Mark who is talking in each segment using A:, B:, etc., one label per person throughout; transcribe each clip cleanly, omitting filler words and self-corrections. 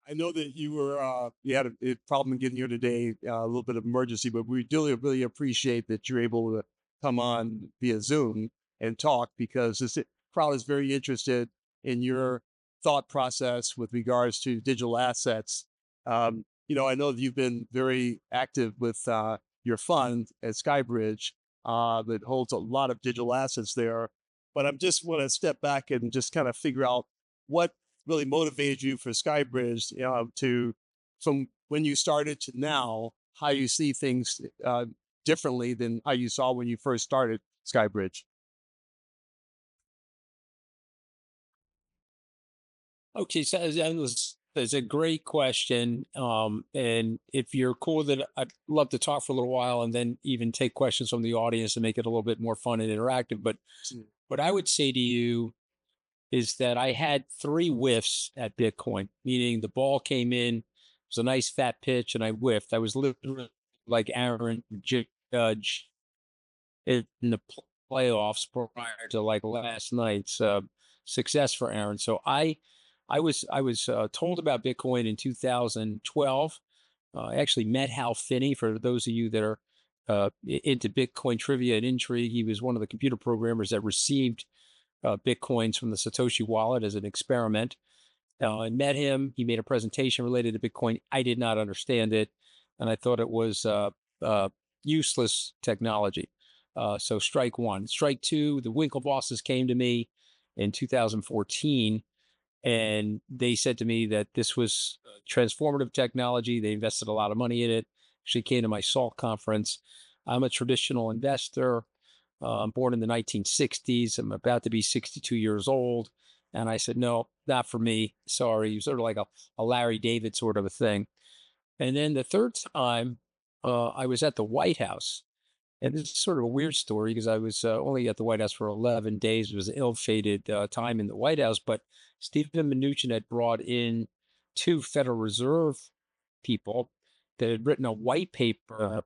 A: I know that you had a problem getting here today, a little bit of emergency, but we really appreciate that you're able to come on via Zoom and talk because this crowd is very interested in your thought process with regards to digital assets. I know that you've been very active with your fund at SkyBridge that holds a lot of digital assets there. But I just want to step back and just kind of figure out what really motivated you for SkyBridge, to from when you started to now, how you see things differently than how you saw when you first started SkyBridge.
B: Okay, so that's a great question. And if you're cool with it, I'd love to talk for a little while and then even take questions from the audience and make it a little bit more fun and interactive. But
A: Mm.
B: what I would say to you is that I had three whiffs at Bitcoin, meaning the ball came in, it was a nice fat pitch, and I whiffed. I was literally like Aaron Judge in the playoffs prior to like last night's success for Aaron. So I was told about Bitcoin in 2012. I actually met Hal Finney. For those of you that are into Bitcoin trivia and intrigue, he was one of the computer programmers that received Bitcoins from the Satoshi wallet as an experiment. I met him. He made a presentation related to Bitcoin. I did not understand it, and I thought it was uh, useless technology. So strike one. Strike two, the Winklevosses came to me in 2014, and they said to me that this was transformative technology. They invested a lot of money in it. Actually came to my SALT conference. I'm a traditional investor. I'm born in the 1960s. I'm about to be 62 years old. And I said, no, not for me. Sorry. Sort of like a Larry David sort of a thing. And then the third time, I was at the White House. And this is sort of a weird story because I was only at the White House for 11 days. It was an ill-fated time in the White House. But Stephen Mnuchin had brought in two Federal Reserve people that had written a white paper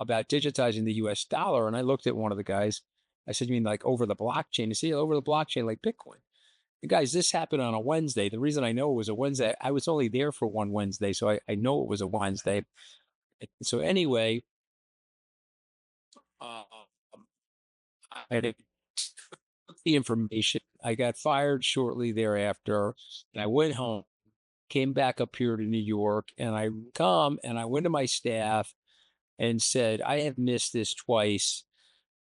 B: about digitizing the US dollar. And I looked at one of the guys. I said, you mean like over the blockchain? He said, "Yeah, over the blockchain, like Bitcoin." And guys, this happened on a Wednesday. The reason I know it was a Wednesday, I was only there for one Wednesday. So I know it was a Wednesday. So anyway, um, I took the information. I got fired shortly thereafter. And I went home, came back up here to New York, and I went to my staff and said, I have missed this twice.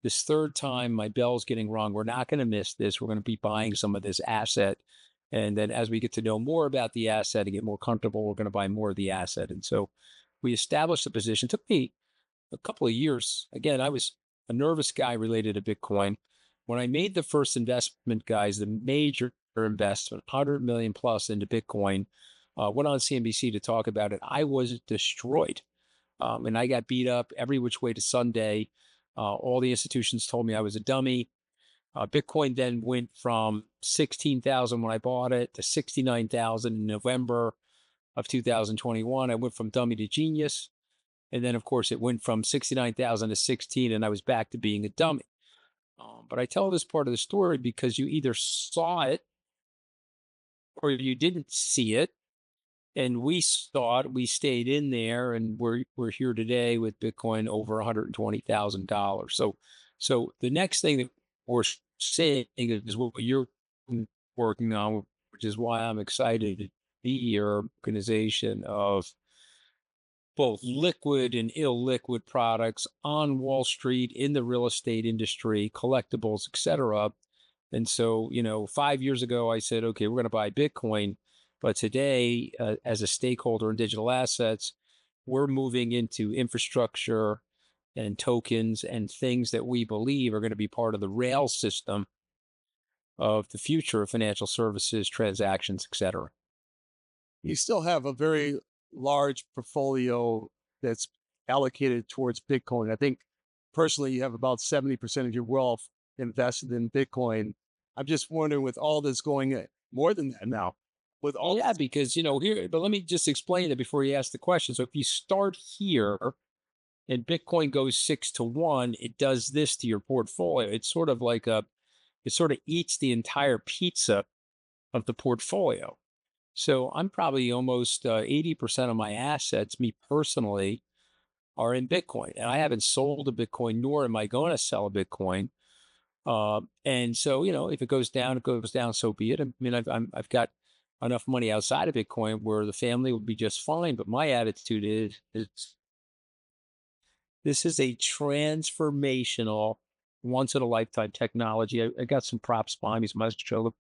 B: This third time, my bell's getting rung. We're not going to miss this. We're going to be buying some of this asset. And then as we get to know more about the asset and get more comfortable, we're going to buy more of the asset. And so we established a position. It took me a couple of years. Again, I was a nervous guy related to Bitcoin. When I made the first investment, guys, the major investment, 100 million plus into Bitcoin, went on CNBC to talk about it. I was destroyed. And I got beat up every which way to Sunday. All the institutions told me I was a dummy. Bitcoin then went from 16,000 when I bought it to 69,000 in November of 2021. I went from dummy to genius. And then, of course, it went from 69,000 to 16, and I was back to being a dummy. But I tell this part of the story because you either saw it or you didn't see it. And we saw it, we stayed in there, and we're here today with Bitcoin over $120,000. So the next thing that we're seeing is what you're working on, which is why I'm excited to be your organization of both liquid and illiquid products on Wall Street, in the real estate industry, collectibles, et cetera. And so, 5 years ago, I said, okay, we're going to buy Bitcoin. But today, as a stakeholder in digital assets, we're moving into infrastructure and tokens and things that we believe are going to be part of the rail system of the future of financial services, transactions, et cetera.
A: You still have a very large portfolio that's allocated towards Bitcoin. I think personally, you have about 70% of your wealth invested in Bitcoin. I'm just wondering, with all this going, more than that now, with all
B: Yeah,
A: this.
B: because, here, but let me just explain it before you ask the question. So if you start here and Bitcoin goes 6 to 1, it does this to your portfolio. It's sort of like it sort of eats the entire pizza of the portfolio. So I'm probably almost 80% of my assets, me personally, are in Bitcoin. And I haven't sold a Bitcoin, nor am I going to sell a Bitcoin. And so, if it goes down, it goes down, so be it. I mean, I've got enough money outside of Bitcoin where the family will be just fine. But my attitude is this is a transformational, once in a lifetime technology. I got some props behind me, some extra show.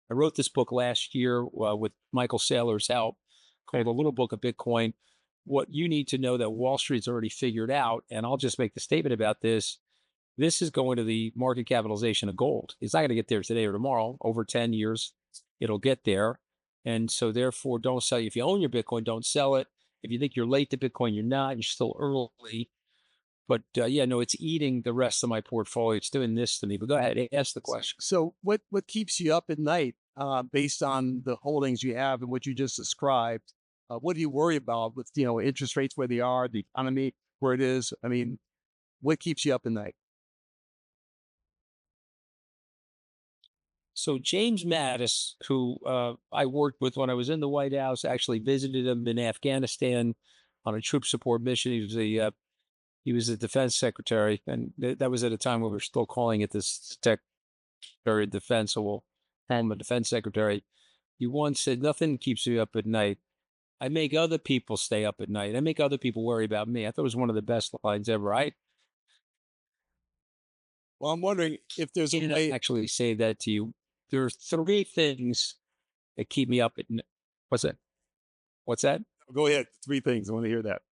B: I wrote this book last year with Michael Saylor's help called A Little Book of Bitcoin. What you need to know that Wall Street's already figured out, and I'll just make the statement about this. This is going to the market capitalization of gold. It's not going to get there today or tomorrow. Over 10 years, it'll get there. And so therefore, don't sell. If you own your Bitcoin, don't sell it. If you think you're late to Bitcoin, you're not. You're still early. But yeah, no, it's eating the rest of my portfolio. It's doing this to me. But go ahead, ask the question.
A: So what keeps you up at night based on the holdings you have and what you just described? What do you worry about with interest rates where they are, the economy where it is? I mean, what keeps you up at night?
B: So James Mattis, who I worked with when I was in the White House, actually visited him in Afghanistan on a troop support mission. He was a defense secretary, and that was at a time when we were still calling it this Secretary of Defense. So we'll call him a defense secretary. He once said, "Nothing keeps me up at night. I make other people stay up at night. I make other people worry about me." I thought it was one of the best lines ever. I
A: Well, I'm wondering if there's a
B: didn't
A: way.
B: actually say that to you. There are three things that keep me up at night. What's that? What's that?
A: Go ahead. Three things. I want to hear that.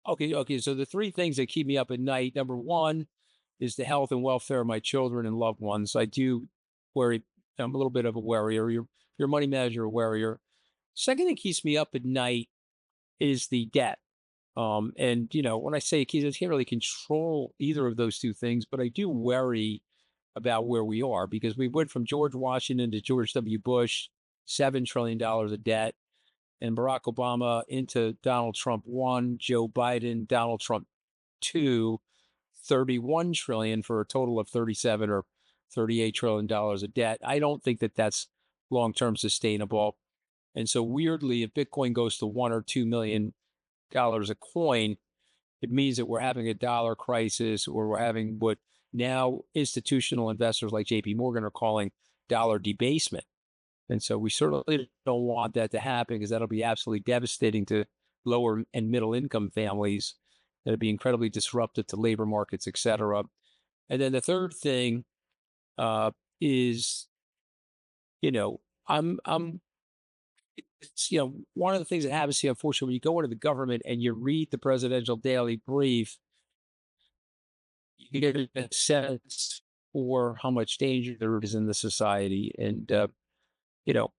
B: Okay. So the three things that keep me up at night, number one is the health and welfare of my children and loved ones. I do worry. I'm a little bit of a worrier. Your money manager, a worrier. Second thing keeps me up at night is the debt. And when I say it keeps, I can't really control either of those two things, but I do worry about where we are because we went from George Washington to George W. Bush, $7 trillion of debt, and Barack Obama into Donald Trump one, Joe Biden, Donald Trump two, 31 trillion for a total of 37 or $38 trillion of debt. I don't think that that's long-term sustainable. And so weirdly, if Bitcoin goes to $1 or $2 million a coin, it means that we're having a dollar crisis or we're having what now institutional investors like JP Morgan are calling dollar debasement. And so we certainly don't want that to happen because that'll be absolutely devastating to lower and middle income families. That'll be incredibly disruptive to labor markets, et cetera. And then the third thing uh, is, you know, I'm it's, one of the things that happens here, unfortunately, when you go into the government and you read the presidential daily brief, you get a sense for how much danger there is in the society. And, you know,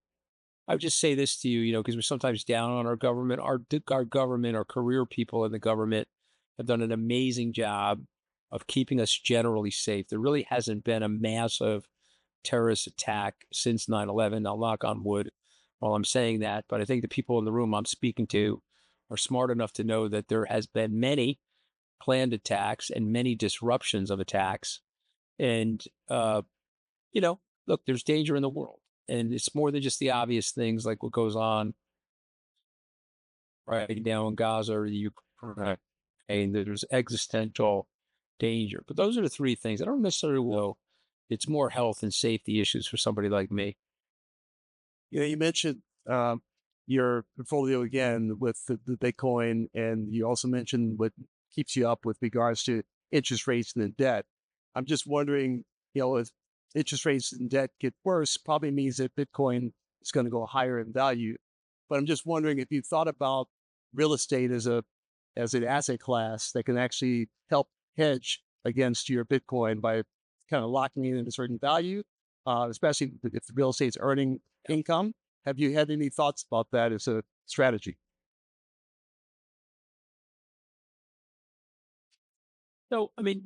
B: I would just say this to you, because we're sometimes down on our government. Our government, our career people in the government have done an amazing job of keeping us generally safe. There really hasn't been a massive terrorist attack since 9/11. I'll knock on wood while I'm saying that, but I think the people in the room I'm speaking to are smart enough to know that there has been many planned attacks and many disruptions of attacks. And you know, look, there's danger in the world, and it's more than just the obvious things like what goes on right now in Gaza or the Ukraine. And there's existential danger. But those are the three things. I don't necessarily know. It's more health and safety issues for somebody like me.
A: You mentioned your portfolio again with the Bitcoin, and you also mentioned what keeps you up with regards to interest rates and the debt. I'm just wondering, if interest rates and debt get worse, probably means that Bitcoin is going to go higher in value. But I'm just wondering if you thought about real estate as an asset class that can actually help hedge against your Bitcoin by kind of locking in a certain value, especially if the real estate's earning income. Have you had any thoughts about that as a strategy?
B: So, I mean,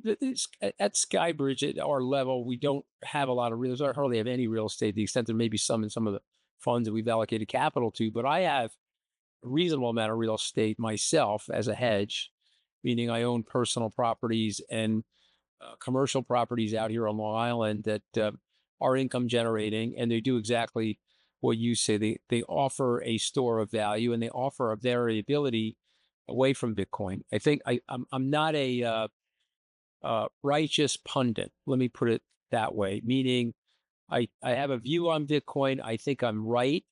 B: at SkyBridge, at our level, we don't have a lot of real estate, hardly have any real estate, to the extent there may be some in some of the funds that we've allocated capital to. But I have a reasonable amount of real estate myself as a hedge, meaning I own personal properties and commercial properties out here on Long Island that are income generating, and they do exactly what you say. They offer a store of value, and they offer a variability away from Bitcoin. I think I'm not a righteous pundit. Let me put it that way. Meaning, I have a view on Bitcoin. I think I'm right.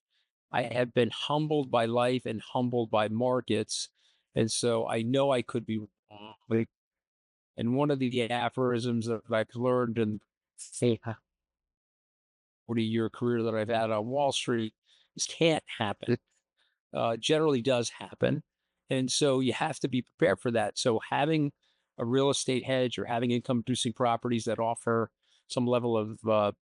B: I have been humbled by life and humbled by markets, and so I know I could be wrong. And one of the aphorisms that I've learned in a 40-year career that I've had on Wall Street, this can't happen. Generally does happen. And so you have to be prepared for that. So having a real estate hedge or having income producing properties that offer some level of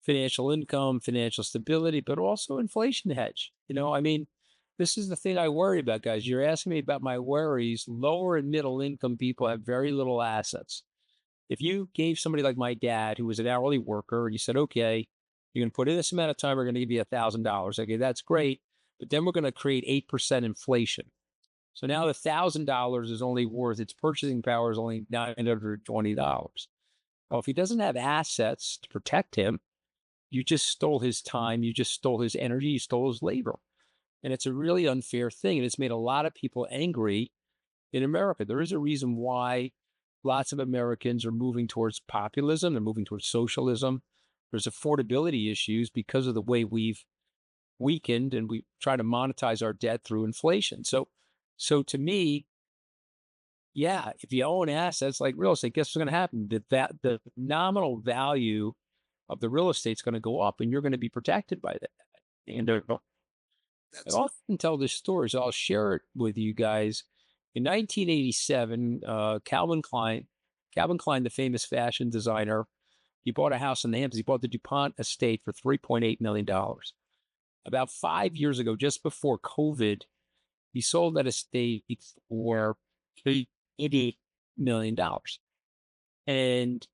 B: financial income, financial stability, but also inflation hedge. I mean, this is the thing I worry about, guys. You're asking me about my worries. Lower and middle income people have very little assets. If you gave somebody like my dad, who was an hourly worker, and you said, okay, you're going to put in this amount of time, we're going to give you $1,000. Okay, that's great. But then we're going to create 8% inflation. So now the $1,000 is only worth, its purchasing power is only $920. Well, if he doesn't have assets to protect him, you just stole his time, you just stole his energy, you stole his labor. And it's a really unfair thing. And it's made a lot of people angry in America. There is a reason why lots of Americans are moving towards populism, they're moving towards socialism. There's affordability issues because of the way we've weakened and we try to monetize our debt through inflation. So to me, yeah, if you own assets like real estate, guess what's going to happen? The nominal value of the real estate is going to go up, and you're going to be protected by that. And I
A: That's
B: often tell this story, so I'll share it with you guys. In 1987, Calvin Klein, the famous fashion designer, he bought a house in the Hamptons. He bought the DuPont estate for $3.8 million. About 5 years ago, just before COVID, he sold that estate for $80 million. And,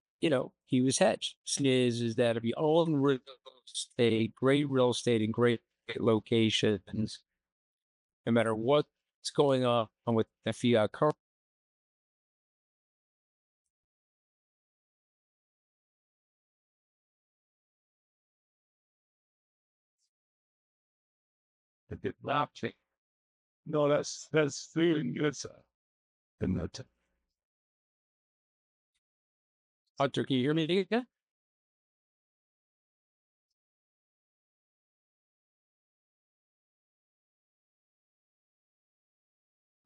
B: he was hedged. Is that if you own real estate, great real estate in great locations, no matter what's going on with the fiat currency, the blockchain.
A: no, that's really good stuff. And that
B: Hunter, can you hear me again?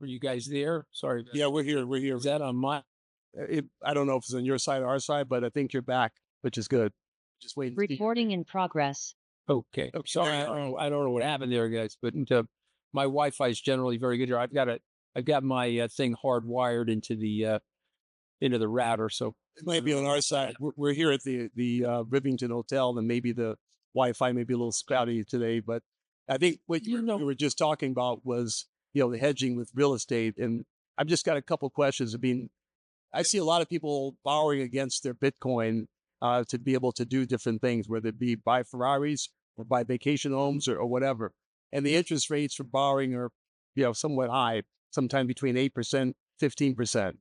B: Were you guys there? Sorry.
A: yeah, we're here. We're here.
B: Is that on my
A: I don't know if it's on your side or our side, but I think you're back, which is good. Just waiting to see.
C: Recording in progress.
B: Okay.
A: Okay,
B: Sorry,
A: there you
B: I don't know what happened there, guys. But my Wi-Fi is generally very good here. I've got my thing hardwired into the router. So
A: It might be on our side. We're here at the Rivington Hotel, and maybe the Wi-Fi may be a little spotty today. But I think what you were just talking about was the hedging with real estate, and I've just got a couple questions. I mean, I see a lot of people borrowing against their Bitcoin to be able to do different things, whether it be buy Ferraris or buy vacation homes or whatever. And the interest rates for borrowing are, somewhat high, sometimes between 8%, 15%.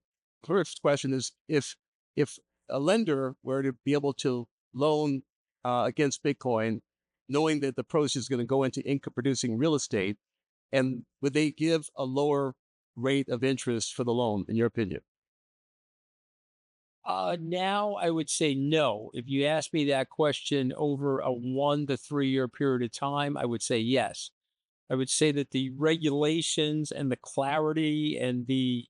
A: First question is if a lender were to be able to loan against Bitcoin, knowing that the proceeds is going to go into income producing real estate, and would they give a lower rate of interest for the loan, in your opinion?
B: now I would say no. If you ask me that question over a 1 to 3 year period of time, I would say yes. I would say that the regulations and the clarity and the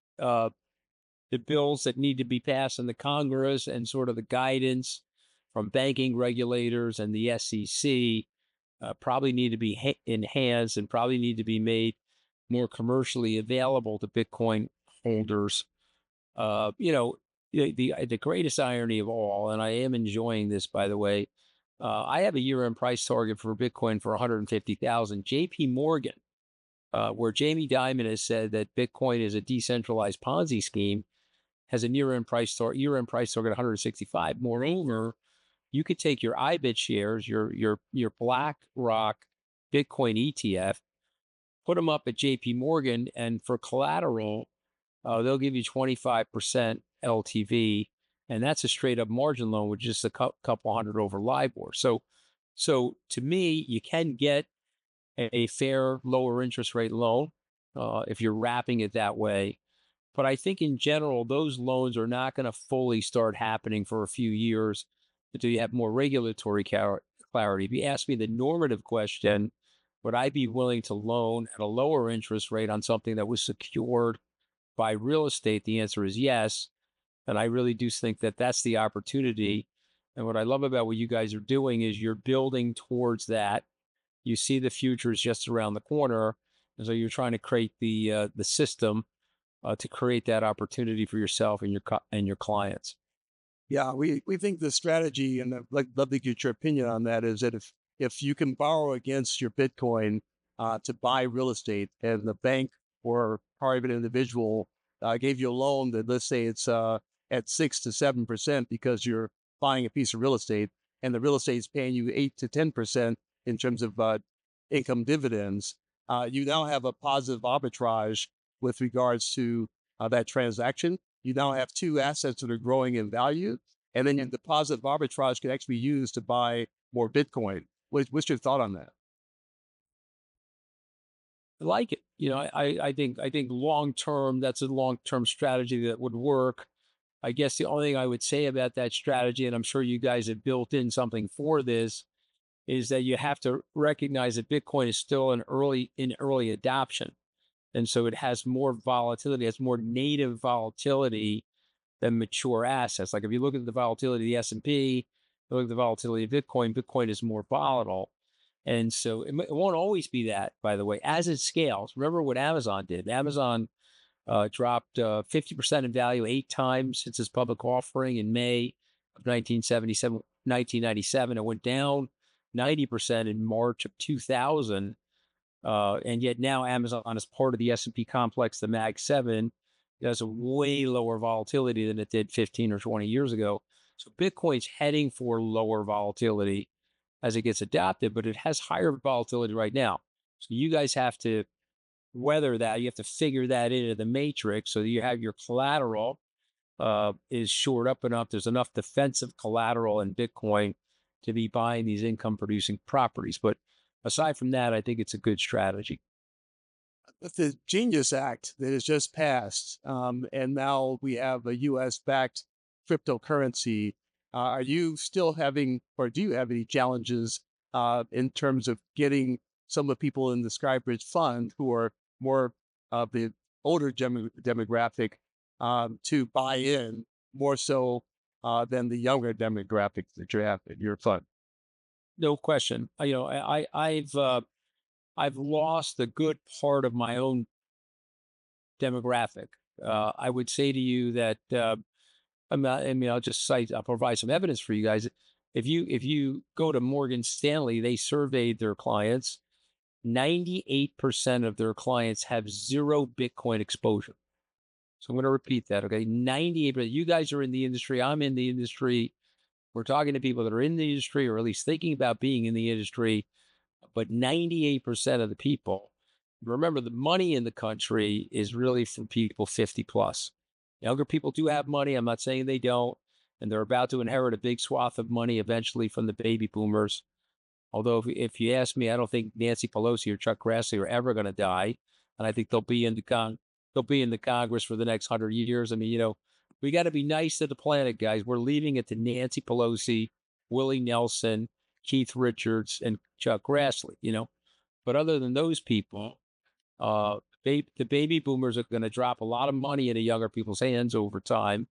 B: bills that need to be passed in the Congress and sort of the guidance from banking regulators and the SEC probably need to be enhanced and probably need to be made more commercially available to Bitcoin holders. The greatest irony of all, and I am enjoying this, by the way. I have a year-end price target for Bitcoin for 150,000. J.P. Morgan, where Jamie Dimon has said that Bitcoin is a decentralized Ponzi scheme, has a year-end price target 165. Moreover, you could take your IBIT shares, your BlackRock Bitcoin ETF, put them up at J.P. Morgan, and for collateral, they'll give you 25% LTV, and that's a straight up margin loan with just a couple hundred over LIBOR. So to me, you can get a fair lower interest rate loan if you're wrapping it that way. But I think in general, those loans are not going to fully start happening for a few years until you have more regulatory clarity. If you ask me the normative question, would I be willing to loan at a lower interest rate on something that was secured by real estate? The answer is yes. And I really do think that that's the opportunity. And what I love about what you guys are doing is you're building towards that. You see the future is just around the corner. And so you're trying to create the system to create that opportunity for yourself and your clients.
A: Yeah, we think the strategy, and I'd love to get your opinion on that, is that if you can borrow against your Bitcoin to buy real estate, and the bank or private individual gave you a loan that, let's say it's at 6 to 7% because you're buying a piece of real estate, and the real estate is paying you 8 to 10% in terms of income dividends, you now have a positive arbitrage with regards to that transaction. You now have two assets that are growing in value, and then the positive arbitrage can actually be used to buy more Bitcoin. What's your thought on that?
B: I like it. I think long term, that's a long term strategy that would work. I guess the only thing I would say about that strategy, and I'm sure you guys have built in something for this, is that you have to recognize that Bitcoin is still in early adoption. And so it has more volatility, has more native volatility than mature assets. Like if you look at the volatility of the S&P, look at the volatility of Bitcoin, Bitcoin is more volatile. And so it won't always be that, by the way, as it scales. Remember what Amazon did. Amazon dropped 50% in value 8 times since its public offering in May of 1997. It went down 90% in March of 2000. And yet now Amazon is part of the S&P complex, the Mag 7. It has a way lower volatility than it did 15 or 20 years ago. So Bitcoin's heading for lower volatility as it gets adopted, but it has higher volatility right now. So you guys have to weather that. You have to figure that into the matrix so that you have your collateral is shored up enough. There's enough defensive collateral in Bitcoin to be buying these income producing properties. But aside from that, I think it's a good strategy.
A: With the Genius Act that has just passed, and now we have a U.S. backed cryptocurrency, are you still having, or do you have any challenges in terms of getting some of the people in the SkyBridge Fund who are more of the older demographic to buy in more so than the younger demographic that you have in your fund?
B: No question. I've lost a good part of my own demographic. I would say to you that I'll provide some evidence for you guys. If you go to Morgan Stanley, they surveyed their clients. 98% of their clients have zero Bitcoin exposure. So I'm going to repeat that. Okay. 98%. You guys are in the industry. I'm in the industry. We're talking to people that are in the industry or at least thinking about being in the industry. But 98% of the people, remember, the money in the country is really for people 50 plus. Younger people do have money. I'm not saying they don't. And they're about to inherit a big swath of money eventually from the baby boomers. Although if you ask me, I don't think Nancy Pelosi or Chuck Grassley are ever going to die. And I think they'll be in the Congress for the next 100 years. I mean, we got to be nice to the planet, guys. We're leaving it to Nancy Pelosi, Willie Nelson, Keith Richards, and Chuck Grassley. But other than those people, the baby boomers are going to drop a lot of money into younger people's hands over time.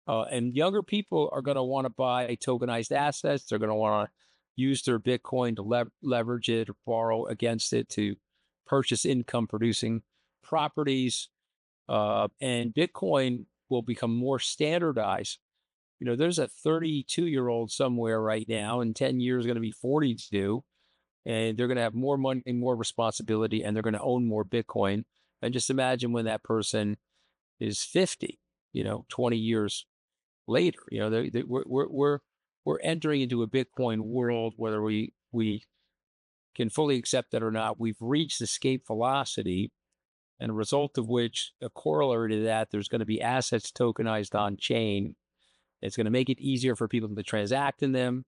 B: And younger people are going to want to buy tokenized assets. They're going to want to use their Bitcoin to leverage it or borrow against it to purchase income producing properties. And Bitcoin will become more standardized. There's a 32-year-old somewhere right now, in 10 years, going to be 42, and they're going to have more money and more responsibility, and they're going to own more Bitcoin. And just imagine when that person is 50, 20 years later. We're entering into a Bitcoin world, whether we can fully accept that or not. We've reached escape velocity, and a result of which, a corollary to that, there's going to be assets tokenized on chain. It's going to make it easier for people to transact in them.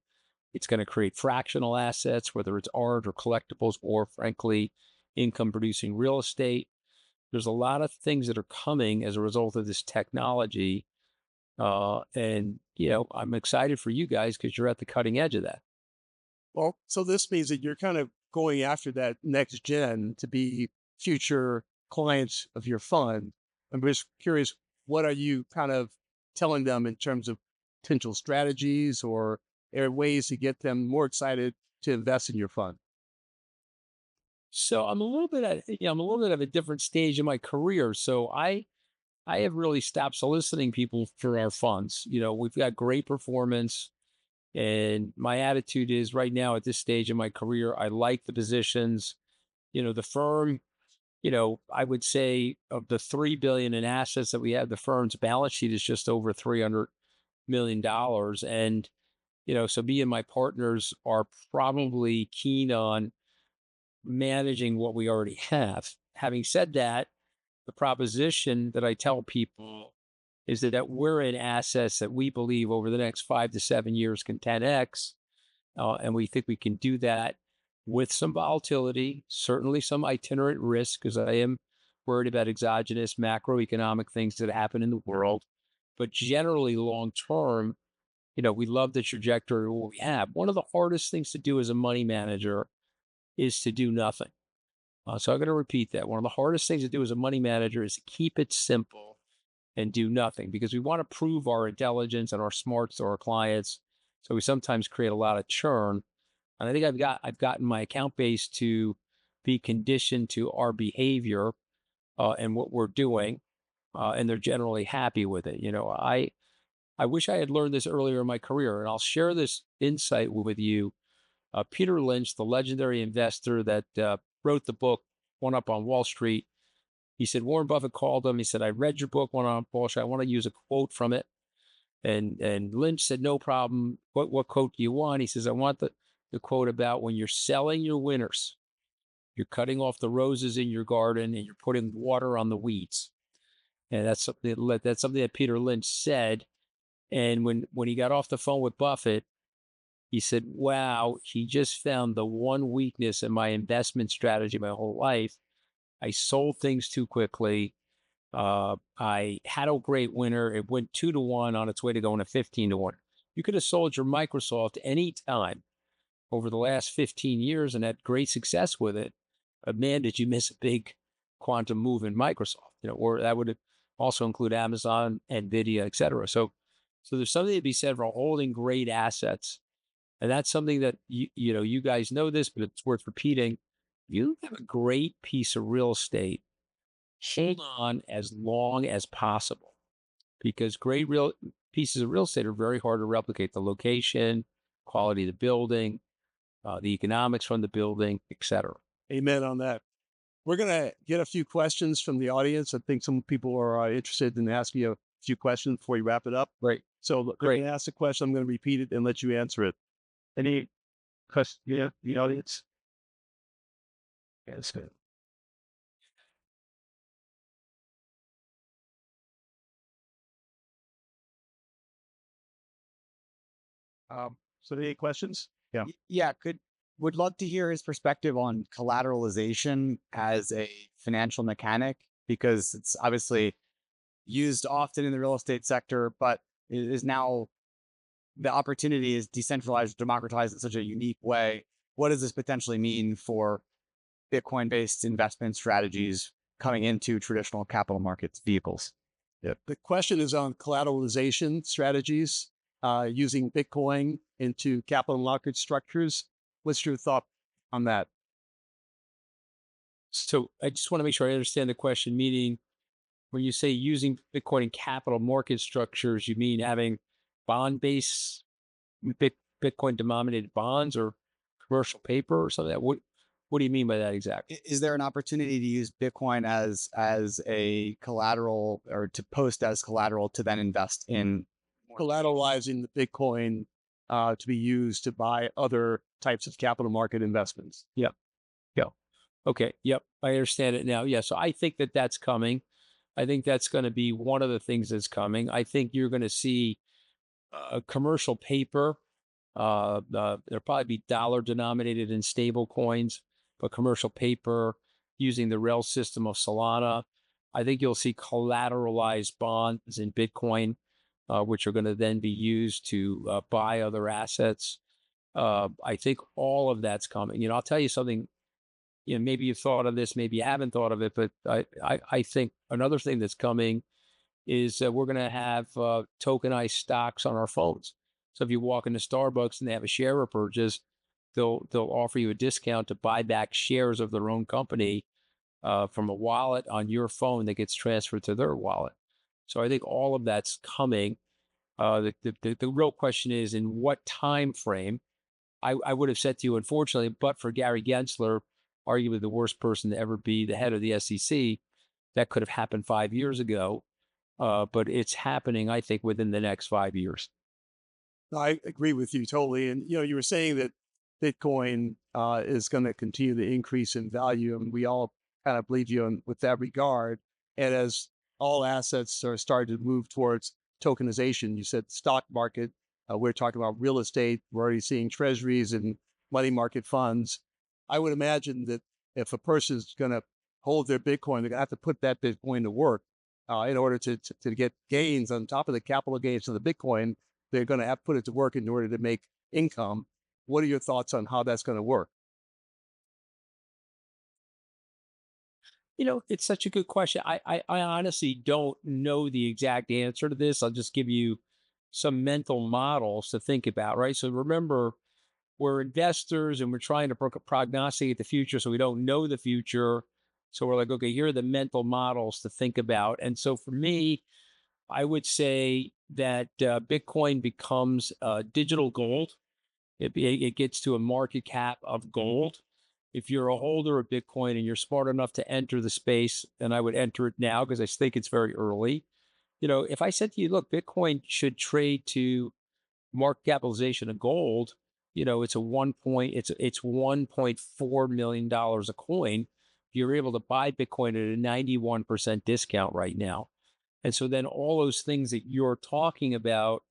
B: It's going to create fractional assets, whether it's art or collectibles or, frankly, income producing real estate. There's a lot of things that are coming as a result of this technology. And, I'm excited for you guys because you're at the cutting edge of that.
A: Well, so this means that you're kind of going after that next gen to be future clients of your fund. I'm just curious, what are you kind of telling them in terms of potential strategies or ways to get them more excited to invest in your fund?
B: So I'm a little bit I'm a little bit of a different stage in my career. So I have really stopped soliciting people for our funds. We've got great performance. And my attitude is right now at this stage in my career, I like the positions. The firm, I would say of the 3 billion in assets that we have, the firm's balance sheet is just over $300 million. And, so me and my partners are probably keen on managing what we already have. Having said that, the proposition that I tell people is that we're in assets that we believe over the next 5 to 7 years can 10x. And we think we can do that with some volatility, certainly some itinerant risk, because I am worried about exogenous macroeconomic things that happen in the world. But generally, long term, we love the trajectory of what we have. One of the hardest things to do as a money manager is to do nothing. So I'm going to repeat that. One of the hardest things to do as a money manager is to keep it simple and do nothing because we want to prove our intelligence and our smarts to our clients. So we sometimes create a lot of churn. And I think I've gotten my account base to be conditioned to our behavior and what we're doing, and they're generally happy with it. I wish I had learned this earlier in my career, and I'll share this insight with you. Peter Lynch, the legendary investor that wrote the book One Up on Wall Street, he said Warren Buffett called him. He said, "I read your book, One Up on Wall Street. I want to use a quote from it." And Lynch said, "No problem. What quote do you want?" He says, "I want the quote about when you're selling your winners, you're cutting off the roses in your garden and you're putting water on the weeds." And that's something that Peter Lynch said. And when he got off the phone with Buffett, he said, "Wow, he just found the one weakness in my investment strategy my whole life. I sold things too quickly. I had a great winner. It went 2 to 1 on its way to going to 15 to 1. You could have sold your Microsoft any time over the last 15 years and had great success with it. But man, did you miss a big quantum move in Microsoft, or that would also include Amazon, Nvidia, et cetera. So there's something to be said for holding great assets. And that's something that you guys know this, but it's worth repeating. You have a great piece of real estate, hold on as long as possible because great real pieces of real estate are very hard to replicate. The location, quality of the building, the economics from the building, et cetera.
A: Amen on that. We're going to get a few questions from the audience. I think some people are interested in asking you a few questions before you wrap it up.
B: Great.
A: So let
B: Great.
A: me ask the question. I'm going to repeat it and let you answer it. Any question? Yeah, the audience? Yeah, that's good. So any questions? Yeah.
C: Yeah, would love to hear his perspective on collateralization as a financial mechanic because it's obviously used often in the real estate sector, but it is now the opportunity is decentralized, democratized in such a unique way. What does this potentially mean for Bitcoin-based investment strategies coming into traditional capital markets vehicles?
A: Yeah. The question is on collateralization strategies using Bitcoin into capital market structures. What's your thought on that?
B: So I just want to make sure I understand the question, meaning when you say using Bitcoin in capital market structures, you mean having bond-based Bitcoin denominated bonds or commercial paper or something? What do you mean by that exactly?
C: Is there an opportunity to use Bitcoin as a collateral or to post as collateral to then invest in
A: Collateralizing the Bitcoin to be used to buy other types of capital market investments.
B: Yep. Yeah. Okay. Yep. I understand it now. Yeah. So I think that that's coming. I think that's going to be one of the things that's coming. I think you're going to see commercial paper. There'll probably be dollar denominated in stable coins, but commercial paper using the rail system of Solana. I think you'll see collateralized bonds in Bitcoin, which are going to then be used to buy other assets. I think all of that's coming. I'll tell you something. Maybe you've thought of this, maybe you haven't thought of it, but I think another thing that's coming is we're going to have tokenized stocks on our phones. So if you walk into Starbucks and they have a share repurchase, they'll offer you a discount to buy back shares of their own company from a wallet on your phone that gets transferred to their wallet. So I think all of that's coming. The real question is, in what time frame? I would have said to you, unfortunately, but for Gary Gensler, arguably the worst person to ever be the head of the SEC, that could have happened 5 years ago. But it's happening, I think, within the next 5 years.
A: I agree with you totally. And, you were saying that Bitcoin is going to continue to increase in value. And we all kind of believe you with that regard. And as all assets are starting to move towards tokenization, you said stock market, we're talking about real estate. We're already seeing treasuries and money market funds. I would imagine that if a person's going to hold their Bitcoin, they're going to have to put that Bitcoin to work in order to get gains on top of the capital gains of the Bitcoin. They're going to have to put it to work in order to make income. What are your thoughts on how that's going to work?
B: It's such a good question. I honestly don't know the exact answer to this. I'll just give you some mental models to think about, right? So remember, we're investors and we're trying to prognosticate the future, so we don't know the future. So we're like, okay, here are the mental models to think about. And so for me, I would say that Bitcoin becomes digital gold. It gets to a market cap of gold. If you're a holder of Bitcoin and you're smart enough to enter the space, then I would enter it now because I think it's very early. If I said to you, look, Bitcoin should trade to market capitalization of gold, it's it's $1.4 million a coin. You're able to buy Bitcoin at a 91% discount right now. And so then all those things that you're talking about,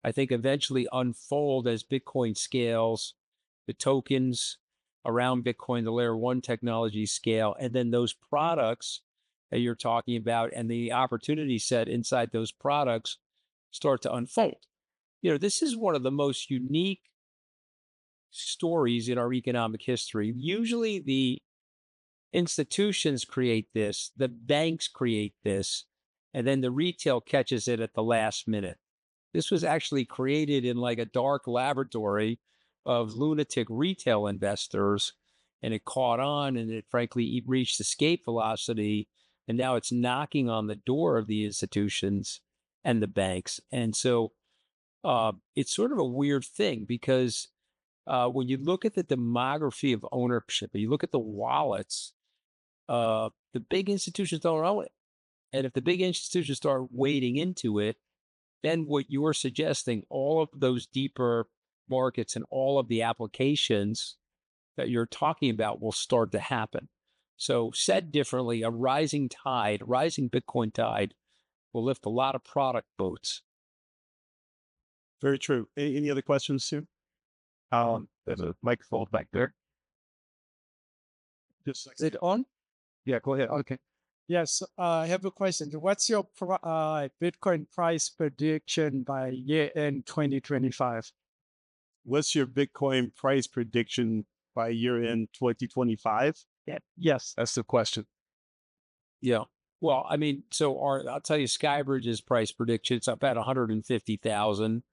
B: I think eventually unfold as Bitcoin scales, the tokens around Bitcoin, the layer one technology scale, and then those products that you're talking about and the opportunity set inside those products start to unfold. This is one of the most unique stories in our economic history. Usually the institutions create this, the banks create this, and then the retail catches it at the last minute. This was actually created in like a dark laboratory of lunatic retail investors, and it caught on, and it frankly reached escape velocity, and now it's knocking on the door of the institutions and the banks. And so it's sort of a weird thing because when you look at the demography of ownership, and you look at the wallets, the big institutions don't own it. And if the big institutions start wading into it, then what you're suggesting, all of those deeper markets and all of the applications that you're talking about will start to happen. So said differently, a rising Bitcoin tide will lift a lot of product boats.
A: Very true. Any other questions, Sue?
C: There's a microphone back there.
A: Just
D: Is it on?
C: Yeah, go ahead.
D: Okay. Yes, I have a question. What's your Bitcoin price prediction by year end 2025?
A: What's your Bitcoin price prediction by year end 2025?
D: Yeah. Yes.
A: That's the question.
B: Yeah. Well, I mean, so I'll tell you, SkyBridge's price prediction, it's up at 150,000,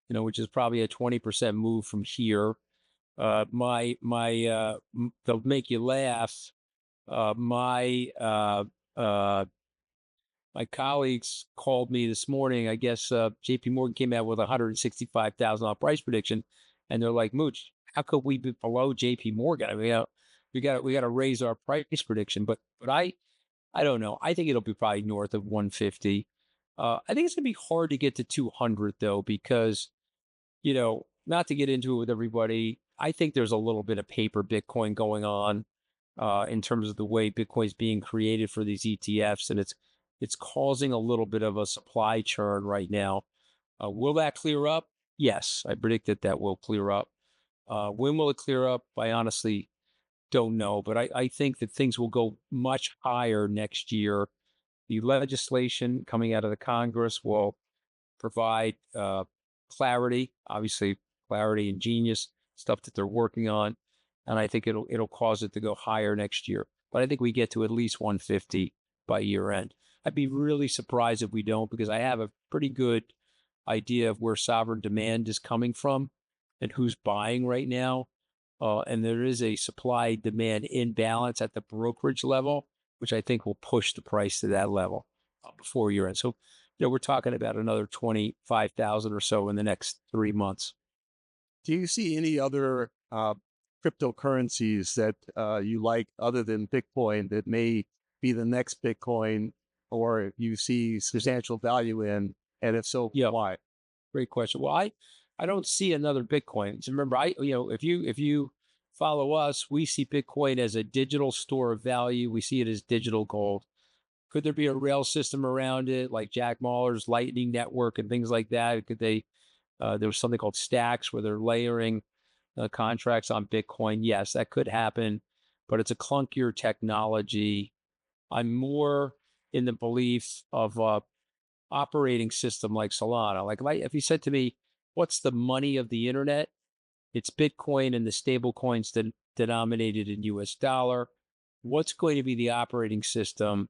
B: which is probably a 20% move from here. They'll make you laugh. My colleagues called me this morning. I guess JP Morgan came out with a $165,000 price prediction, and they're like, Mooch, how could we be below JP Morgan? I mean, we got to raise our price prediction. But I don't know. I think it'll be probably north of 150. I think it's gonna be hard to get to 200 though, because not to get into it with everybody, I think there's a little bit of paper Bitcoin going on in terms of the way Bitcoin's being created for these ETFs, and it's causing a little bit of a supply churn right now. Will that clear up? Yes, I predict that that will clear up. When will it clear up? I honestly don't know, but I think that things will go much higher next year. The legislation coming out of the Congress will provide clarity, obviously clarity and genius stuff that they're working on, and I think it'll cause it to go higher next year. But I think we get to at least 150 by year end. I'd be really surprised if we don't, because I have a pretty good idea of where sovereign demand is coming from and who's buying right now. And there is a supply demand imbalance at the brokerage level, which I think will push the price to that level before year end. So, we're talking about another 25,000 or so in the next 3 months.
A: Do you see any other cryptocurrencies that you like other than Bitcoin that may be the next Bitcoin, or you see substantial value in? And if so,
B: Yeah.
A: why?
B: Great question. Well, I don't see another Bitcoin. So remember, if you follow us, we see Bitcoin as a digital store of value. We see it as digital gold. Could there be a rail system around it, like Jack Mallers' Lightning Network and things like that? Could they? There was something called Stacks where they're layering contracts on Bitcoin. Yes, that could happen, but it's a clunkier technology. I'm more in the belief of operating system like Solana. Like if you said to me, what's the money of the internet? It's Bitcoin and the stable coins denominated in US dollar. What's going to be the operating system?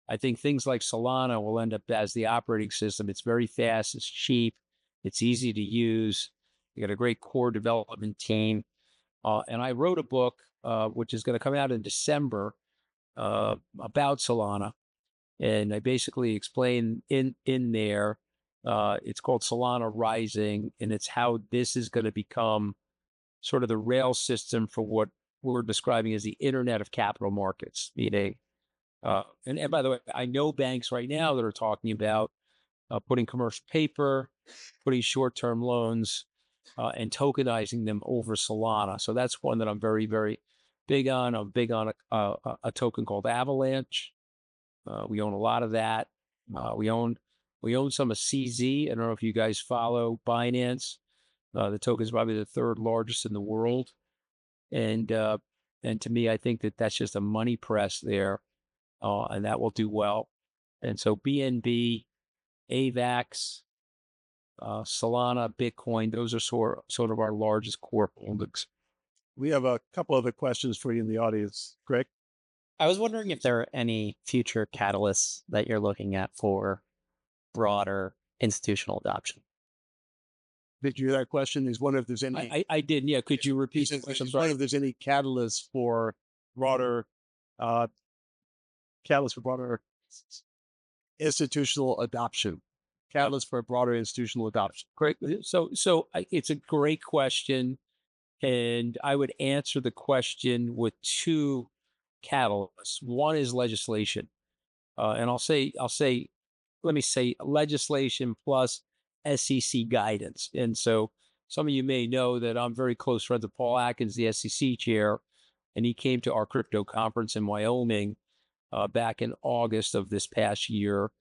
B: I think things like Solana will end up as the operating system. It's very fast, it's cheap, it's easy to use. You got a great core development team. And I wrote a book, which is going to come out in December, about Solana. And I basically explain in there, it's called Solana Rising, and it's how this is going to become sort of the rail system for what we're describing as the Internet of capital markets, meaning, and by the way, I know banks right now that are talking about putting commercial paper, putting short-term loans, and tokenizing them over Solana. So that's one that I'm very, very big on. I'm big on a token called Avalanche. We own a lot of that. We own some of CZ. I don't know if you guys follow Binance. The token is probably the third largest in the world, and to me, I think that that's just a money press there, and that will do well. And so BNB, AVAX, Solana, Bitcoin, those are sort of our largest core holdings.
A: We have a couple other questions for you in the audience. Greg?
E: I was wondering if there are any future catalysts that you're looking at for broader institutional adoption.
A: Did you hear that question? Is one if there's any
B: I did. Yeah. Could you repeat the question?
A: one if there's any catalysts for broader institutional adoption? Catalyst for broader institutional adoption.
B: Great. So it's a great question, and I would answer the question with two catalysts. One is legislation, and let me say legislation plus SEC guidance. And so some of you may know that I'm very close friends with Paul Atkins, the SEC chair, and he came to our crypto conference in Wyoming back in August of this past year.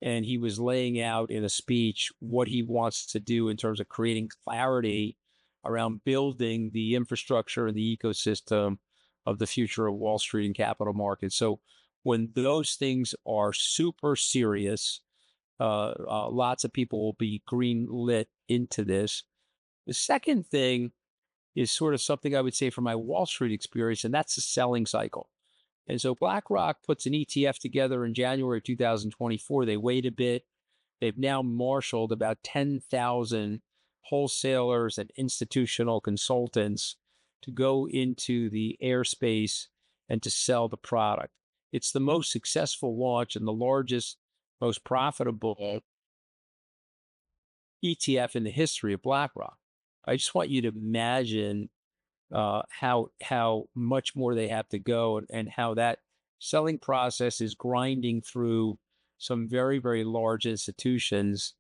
B: And he was laying out in a speech what he wants to do in terms of creating clarity around building the infrastructure and the ecosystem of the future of Wall Street and capital markets. So when those things are super serious, lots of people will be green lit into this. The second thing is sort of something I would say from my Wall Street experience, and that's the selling cycle. And so BlackRock puts an ETF together in January of 2024. They wait a bit. They've now marshaled about 10,000 wholesalers and institutional consultants to go into the airspace and to sell the product. It's the most successful launch and the largest, most profitable ETF in the history of BlackRock. I just want you to imagine how much more they have to go, and how that selling process is grinding through some very, very large institutions,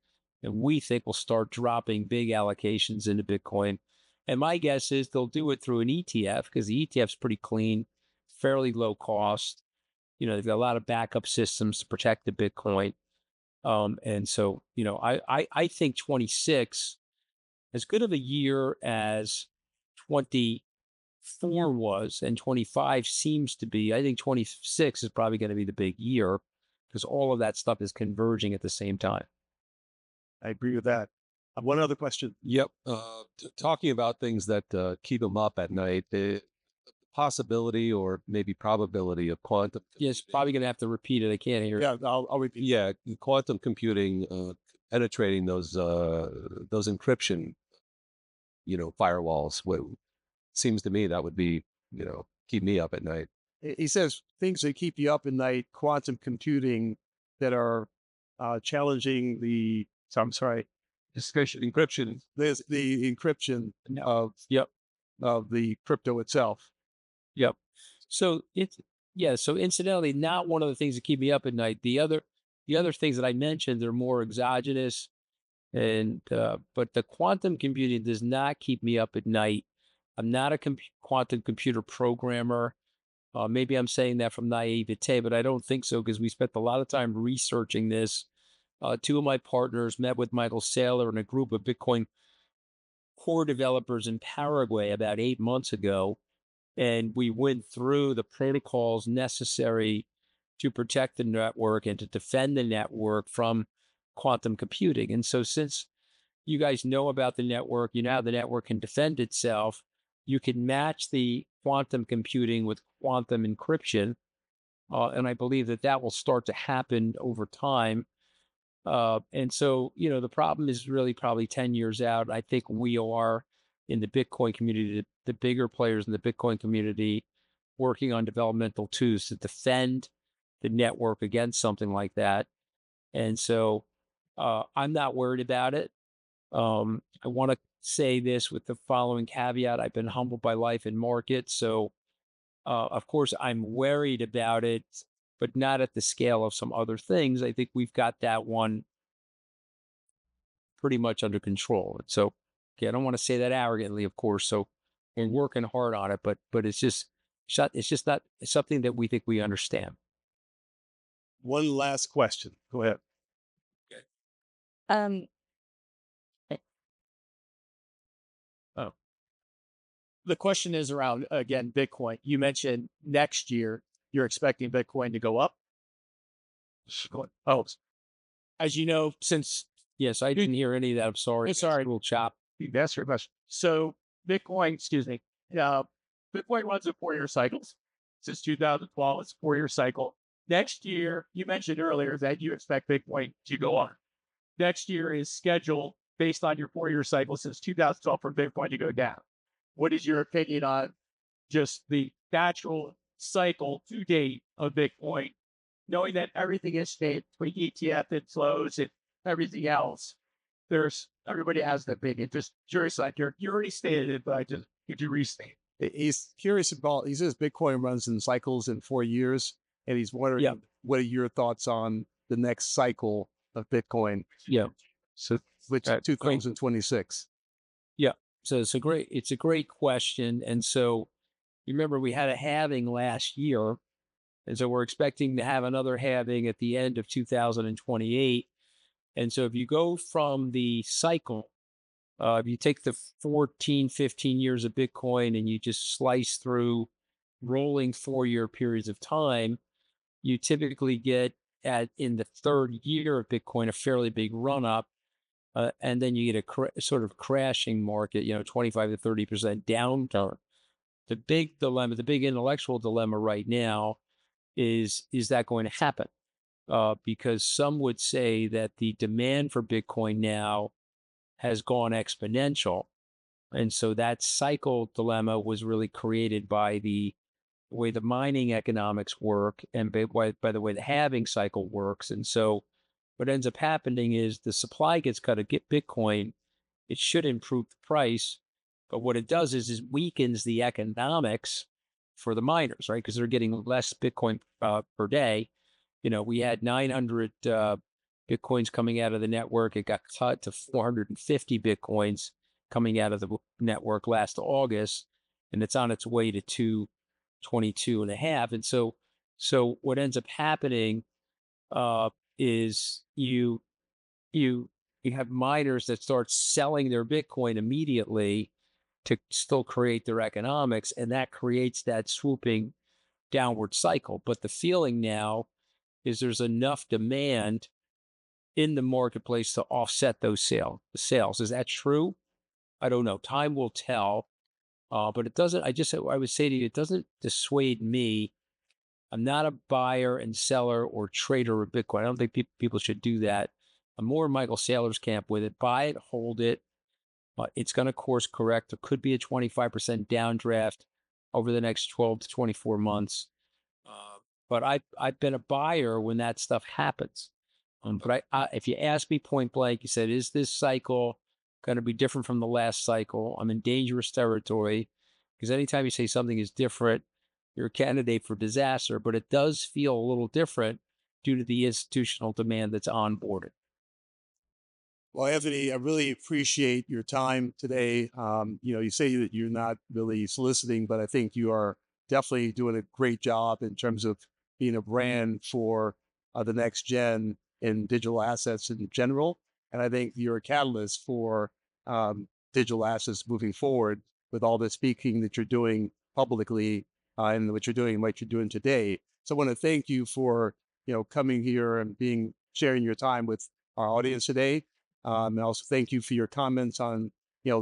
B: and we think will start dropping big allocations into Bitcoin. And my guess is they'll do it through an ETF, because the ETF is pretty clean, fairly low cost. They've got a lot of backup systems to protect the Bitcoin. And so, I think 26, as good of a year as 24 was, and 25 seems to be, I think 26 is probably going to be the big year because all of that stuff is converging at the same time.
A: I agree with that. One other question.
F: Yep. Talking about things that keep them up at night, the possibility or maybe probability of quantum.
B: Yes, probably going to have to repeat it. I can't hear.
A: Yeah, I'll repeat.
F: Yeah, quantum computing penetrating those encryption, firewalls. What seems to me that would be, keep me up at night.
A: He says things that keep you up at night, quantum computing that are challenging the, so I'm sorry,
F: Encryption.
A: there's the encryption of the crypto itself.
B: Yep. So so incidentally, not one of the things that keep me up at night. The other things that I mentioned, they're more exogenous, and but the quantum computing does not keep me up at night. I'm not a quantum computer programmer. Maybe I'm saying that from naivete, but I don't think so because we spent a lot of time researching this. Two of my partners met with Michael Saylor and a group of Bitcoin core developers in Paraguay about 8 months ago. And we went through the protocols necessary to protect the network and to defend the network from quantum computing. And so since you guys know about the network, you know how the network can defend itself, you can match the quantum computing with quantum encryption. And I believe that will start to happen over time. And so, the problem is really probably 10 years out. I think we are in the Bitcoin community, the bigger players in the Bitcoin community, working on developmental tools to defend the network against something like that. And so I'm not worried about it. I want to say this with the following caveat. I've been humbled by life and markets. So, of course, I'm worried about it, but not at the scale of some other things. I think we've got that one pretty much under control. And so, I don't want to say that arrogantly, of course. So we're working hard on it, but it's just not something that we think we understand.
A: One last question. Go ahead.
E: Um,
D: The question is around, again, Bitcoin. You mentioned next year you're expecting Bitcoin to go up. Oh, as you know, since
B: Yes, I didn't hear any of that. I'm sorry.
D: Sorry.
B: A little chop.
D: that's your question. So Bitcoin, excuse me, Bitcoin runs in 4-year cycles. Since 2012, it's a 4-year cycle. Next year, you mentioned earlier that you expect Bitcoin to go up. Next year is scheduled based on your 4-year cycle since 2012 for Bitcoin to go down. What is your opinion on just the natural cycle to date of Bitcoin, knowing that everything is stayed between ETF inflows and everything else? Everybody has that big interest. Curious, like you already stated it, but could you restate?
A: He's curious about, he says Bitcoin runs in cycles in 4 years, and he's wondering what are your thoughts on the next cycle of Bitcoin?
B: Yeah.
A: So, which is 2026.
B: Yeah. So it's a great question. And so you remember we had a halving last year. And so we're expecting to have another halving at the end of 2028. And so if you go from the cycle, if you take the 14, 15 years of Bitcoin and you just slice through rolling 4-year periods of time, you typically get in the third year of Bitcoin a fairly big run up. And then you get a sort of crashing market, 25 to 30% downturn. The big dilemma, the big intellectual dilemma right now is that going to happen? Because some would say that the demand for Bitcoin now has gone exponential. And so that cycle dilemma was really created by the way the mining economics work and by the way the halving cycle works. And so what ends up happening is the supply gets cut to get Bitcoin. It should improve the price. But what it does is it weakens the economics for the miners, right? Because they're getting less Bitcoin per day. We had 900 Bitcoins coming out of the network. It got cut to 450 Bitcoins coming out of the network last August, and it's on its way to 222.5. And so what ends up happening is you have miners that start selling their Bitcoin immediately to still create their economics, and that creates that swooping downward cycle. But the feeling now is there's enough demand in the marketplace to offset those sales. Is that true? I don't know. Time will tell. But it doesn't, I would say to you, it doesn't dissuade me. I'm not a buyer and seller or trader of Bitcoin. I don't think people should do that. I'm more in Michael Saylor's camp with it. Buy it, hold it. It's going to course correct. There could be a 25% downdraft over the next 12 to 24 months. But I've been a buyer when that stuff happens. But if you ask me point blank, you said, is this cycle going to be different from the last cycle? I'm in dangerous territory, because anytime you say something is different, you're a candidate for disaster. But it does feel a little different due to the institutional demand that's onboarded.
A: Well, Anthony, I really appreciate your time today. You say that you're not really soliciting, but I think you are definitely doing a great job in terms of being a brand for the next gen in digital assets in general. And I think you're a catalyst for digital assets moving forward with all the speaking that you're doing publicly and what you're doing today. So I want to thank you for coming here and sharing your time with our audience today. And also thank you for your comments on, the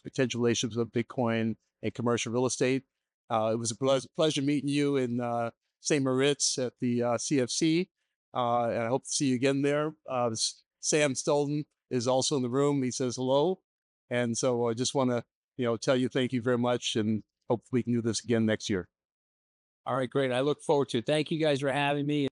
A: potential relationships of Bitcoin and commercial real estate. It was a pleasure meeting you in St. Moritz at the CFC. And I hope to see you again there. Sam Stolden is also in the room. He says hello. And so I just want to, tell you thank you very much, and hope we can do this again next year.
B: All right, great. I look forward to it. Thank you guys for having me.